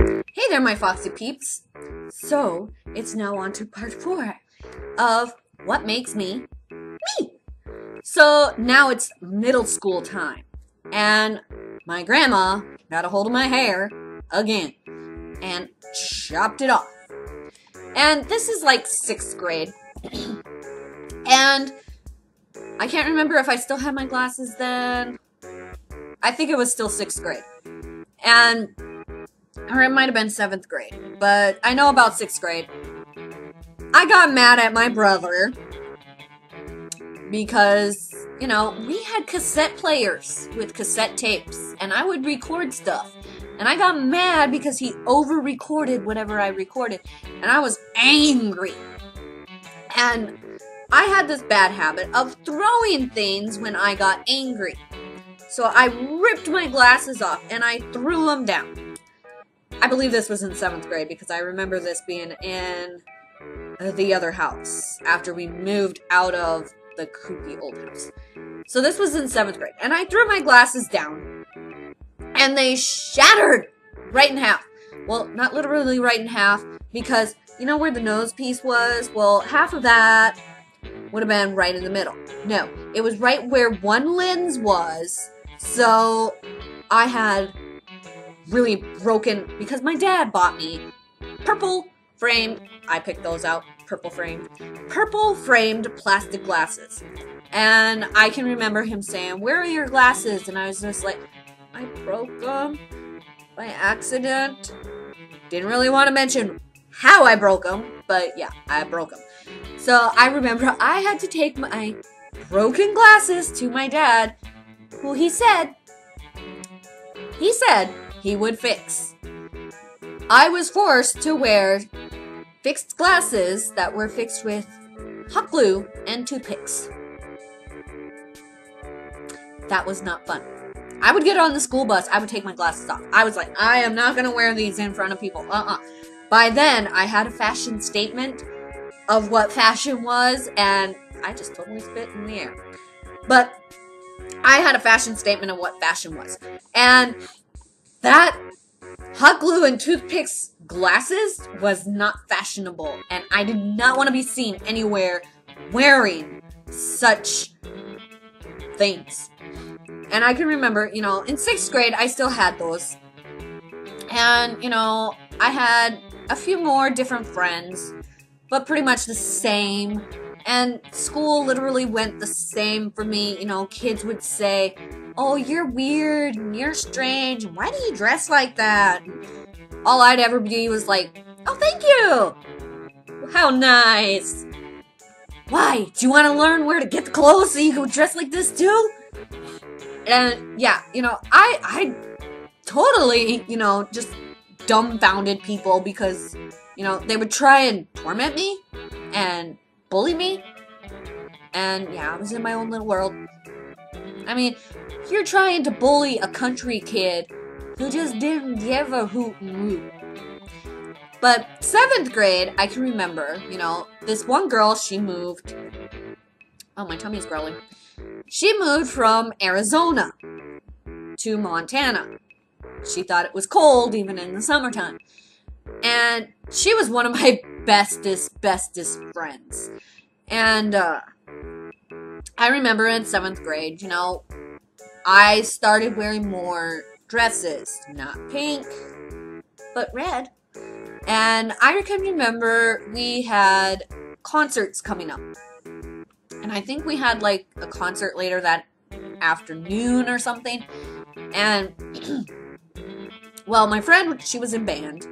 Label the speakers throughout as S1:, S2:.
S1: Hey there, my foxy peeps. So, it's now on to part 4 of what makes me, me. So, now it's middle school time, and my grandma got a hold of my hair again and chopped it off. And this is like 6th grade. And I can't remember if I still had my glasses then. I think it was still 6th grade. And or it might have been 7th grade, but I know about 6th grade. I got mad at my brother because, you know, we had cassette players with cassette tapes, and I would record stuff. And I got mad because he over-recorded whatever I recorded, and I was angry. And I had this bad habit of throwing things when I got angry. So I ripped my glasses off, and I threw them down. I believe this was in 7th grade because I remember this being in the other house after we moved out of the creepy old house. So this was in 7th grade, and I threw my glasses down, and they shattered right in half. Well, not literally right in half, because you know where the nose piece was? Well, half of that would have been right in the middle. No, it was right where one lens was, so I had really broken, because my dad bought me purple framed, I picked those out, purple framed plastic glasses. And I can remember him saying, "Where are your glasses?" And I was just like, I broke them by accident. Didn't really want to mention how I broke them, but yeah, I broke them. So I remember I had to take my broken glasses to my dad, who he said he would fix. I was forced to wear fixed glasses that were fixed with hot glue and toothpicks. That was not fun. I would get on the school bus, I would take my glasses off. I was like, I am not gonna wear these in front of people. By then, I had a fashion statement of what fashion was, and I just totally spit in the air. But I had a fashion statement of what fashion was. And that hot glue and toothpicks glasses was not fashionable, and I did not want to be seen anywhere wearing such things. And I can remember, you know, in 6th grade, I still had those. And, you know, I had a few more different friends, but pretty much the same. And school literally went the same for me. You know, kids would say, "Oh, you're weird, and you're strange, and why do you dress like that?" And all I'd ever be was like, "Oh, thank you! How nice! Why? Do you want to learn where to get the clothes so you can dress like this too?" And yeah, you know, I totally, you know, just dumbfounded people because, you know, they would try and torment me and bully me. And yeah, I was in my own little world. I mean, you're trying to bully a country kid who just didn't give a hoot and root. But 7th grade, I can remember, you know, this one girl, she moved. Oh, my tummy's growling. She moved from Arizona to Montana. She thought it was cold even in the summertime. And she was one of my bestest friends. And I remember in 7th grade, you know, I started wearing more dresses. Not pink, but red. And I can remember we had concerts coming up. And I think we had like a concert later that afternoon or something. And, well, my friend, she was in band.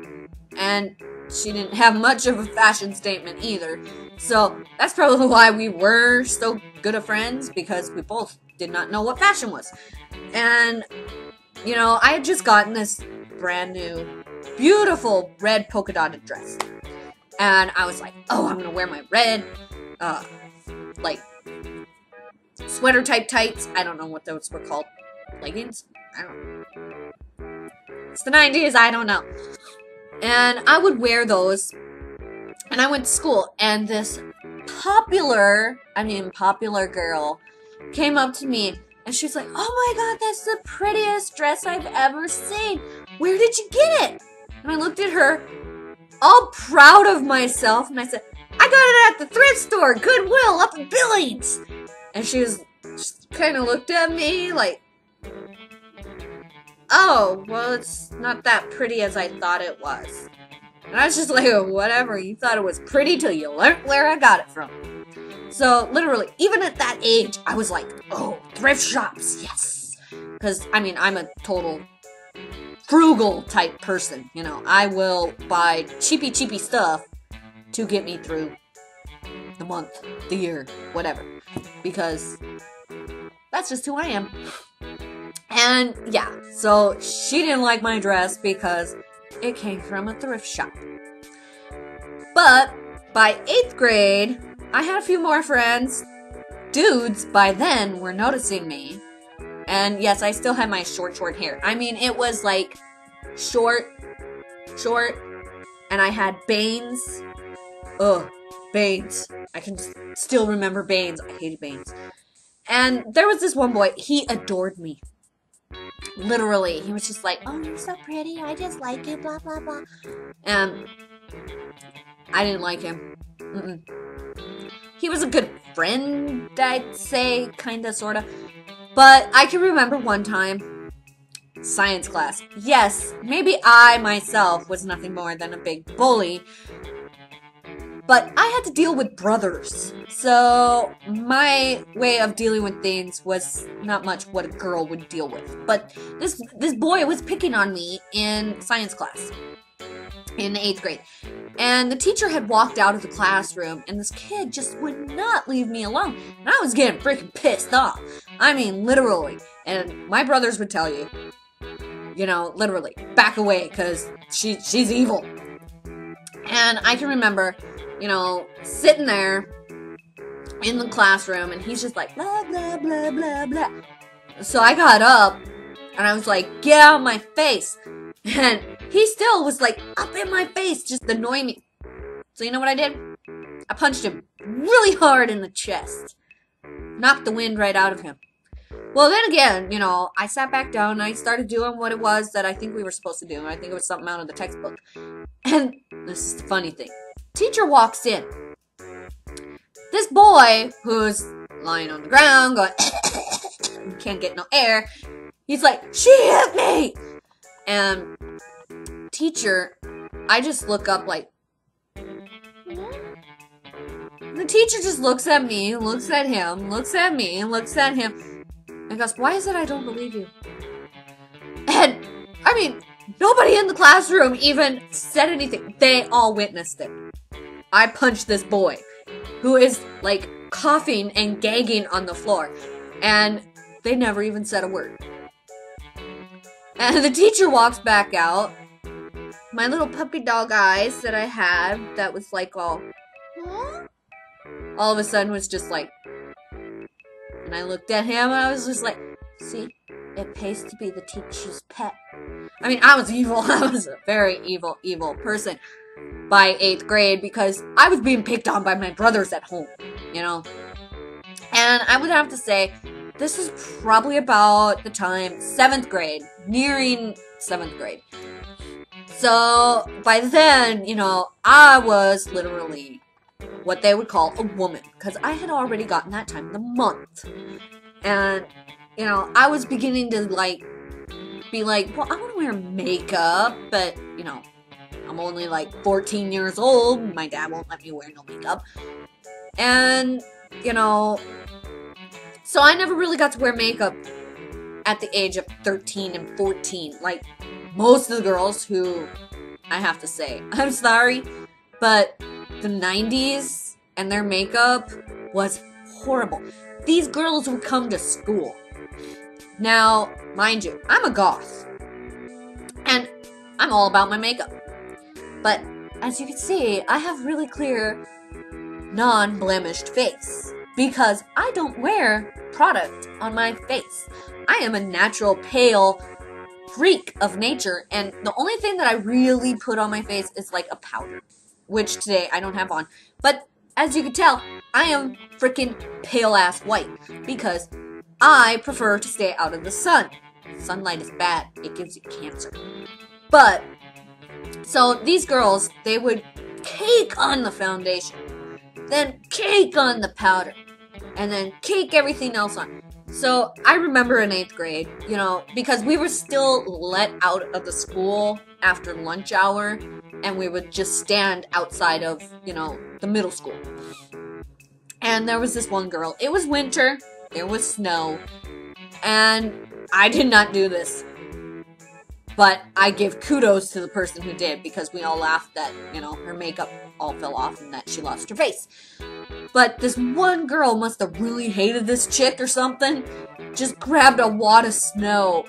S1: And she didn't have much of a fashion statement either. So that's probably why we were so good of friends, because we both did not know what fashion was. And, you know, I had just gotten this brand new, beautiful red polka dotted dress. And I was like, oh, I'm gonna wear my red, like, sweater type tights. I don't know what those were called. Leggings? I don't know. It's the 90s, I don't know. And I would wear those, and I went to school, and this popular girl came up to me, and she's like, "Oh my god, that's the prettiest dress I've ever seen. Where did you get it?" And I looked looked at her, all proud of myself, and I said, I got it at the thrift store, Goodwill, up in Billings. And she just kind of looked at me like, oh, well, it's not that pretty as I thought it was. And I was just like, oh, whatever, you thought it was pretty till you learned where I got it from. So, literally, even at that age, I was like, oh, thrift shops, yes. Because, I mean, I'm a total frugal type person, you know. I will buy cheapy stuff to get me through the month, the year, whatever. Because that's just who I am. And, yeah, so she didn't like my dress because it came from a thrift shop. But by 8th grade, I had a few more friends. Dudes, by then, were noticing me. And yes, I still had my short hair. I mean, it was like short, and I had bangs. Ugh, bangs. I can still remember bangs. I hated bangs. And there was this one boy, he adored me. Literally, he was just like, oh, you're so pretty, I just like you, blah, blah, blah. And I didn't like him. He was a good friend, I'd say, kinda, sorta. But I can remember one time, science class. Yes, maybe I, myself, was nothing more than a big bully. But I had to deal with brothers. So my way of dealing with things was not much what a girl would deal with. But this boy was picking on me in science class in 8th grade. And the teacher had walked out of the classroom, and this kid just would not leave me alone. And I was getting freaking pissed off. I mean, literally. And my brothers would tell you, you know, literally, back away, because she's evil. And I can remember, you know, sitting there in the classroom, and he's just like, blah, blah, blah, blah, blah. So I got up, and I was like, get out of my face. And he still was like, up in my face, just annoying me. So you know what I did? I punched him really hard in the chest. Knocked the wind right out of him. Well, then again, you know, I sat back down, and I started doing what it was that I think we were supposed to do. I think it was something out of the textbook. And this is the funny thing. Teacher walks in. This boy, who's lying on the ground, going, can't get no air, he's like, she hit me! And teacher, I just look up like, the teacher just looks at me, looks at him, looks at me, and looks at him, and goes, why is it I don't believe you? And, I mean, nobody in the classroom even said anything. They all witnessed it. I punched this boy, who is, like, coughing and gagging on the floor, and they never even said a word. And the teacher walks back out. My little puppy dog eyes that I had, that was like all of a sudden was just like, and I looked at him and I was just like, see, it pays to be the teacher's pet. I mean, I was evil. I was a very evil person by 8th grade because I was being picked on by my brothers at home, you know? And I would have to say, this is probably about the time, 7th grade, nearing 7th grade. So, by then, you know, I was literally what they would call a woman, because I had already gotten that time of the month. And, you know, I was beginning to, like, be like, well, I want to wear makeup, but, you know, I'm only, like, 14 years old. My dad won't let me wear no makeup. And, you know, so I never really got to wear makeup at the age of 13 and 14. Like, most of the girls who, I have to say, I'm sorry, but the 90s and their makeup was horrible. These girls would come to school. Now, mind you, I'm a goth. And I'm all about my makeup. But, as you can see, I have really clear, non-blemished face. Because I don't wear product on my face. I am a natural, pale freak of nature. And the only thing that I really put on my face is like a powder. Which today I don't have on. But, as you can tell, I am freaking pale-ass white. Because I prefer to stay out of the sun. Sunlight is bad. It gives you cancer. But So these girls, they would cake on the foundation, then cake on the powder, and then cake everything else on. So I remember in 8th grade, you know, because we were still let out of the school after lunch hour, and we would just stand outside of, you know, the middle school. And there was this one girl. It was winter, there was snow, and I did not do this. But I give kudos to the person who did, because we all laughed that, you know, her makeup all fell off and that she lost her face. But this one girl must have really hated this chick or something. Just grabbed a wad of snow,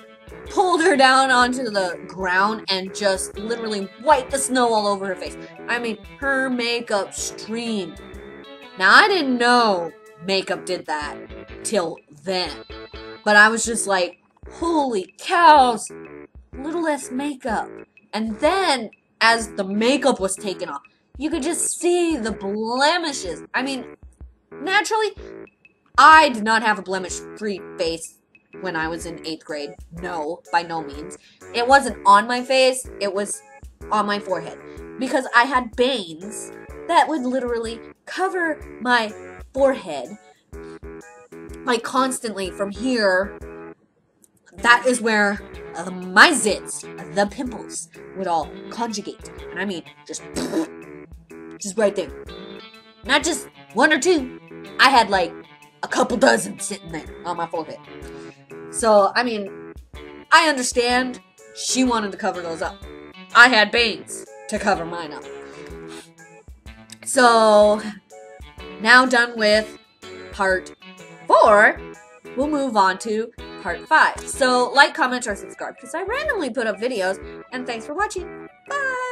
S1: pulled her down onto the ground, and just literally wiped the snow all over her face. I mean, her makeup streamed. Now, I didn't know makeup did that till then. But I was just like, holy cows, little less makeup. And then, as the makeup was taken off, you could just see the blemishes. I mean, naturally, I did not have a blemish-free face when I was in 8th grade. No, by no means. It wasn't on my face, it was on my forehead. Because I had bangs that would literally cover my forehead, like constantly from here. That is where my zits, the pimples, would all conjugate. And I mean, just right there. Not just one or two. I had like a couple dozen sitting there on my forehead. So, I mean, I understand she wanted to cover those up. I had bangs to cover mine up. So, now done with part 4, we'll move on to part 5. So, like, comment, or subscribe, because I randomly put up videos, and thanks for watching. Bye!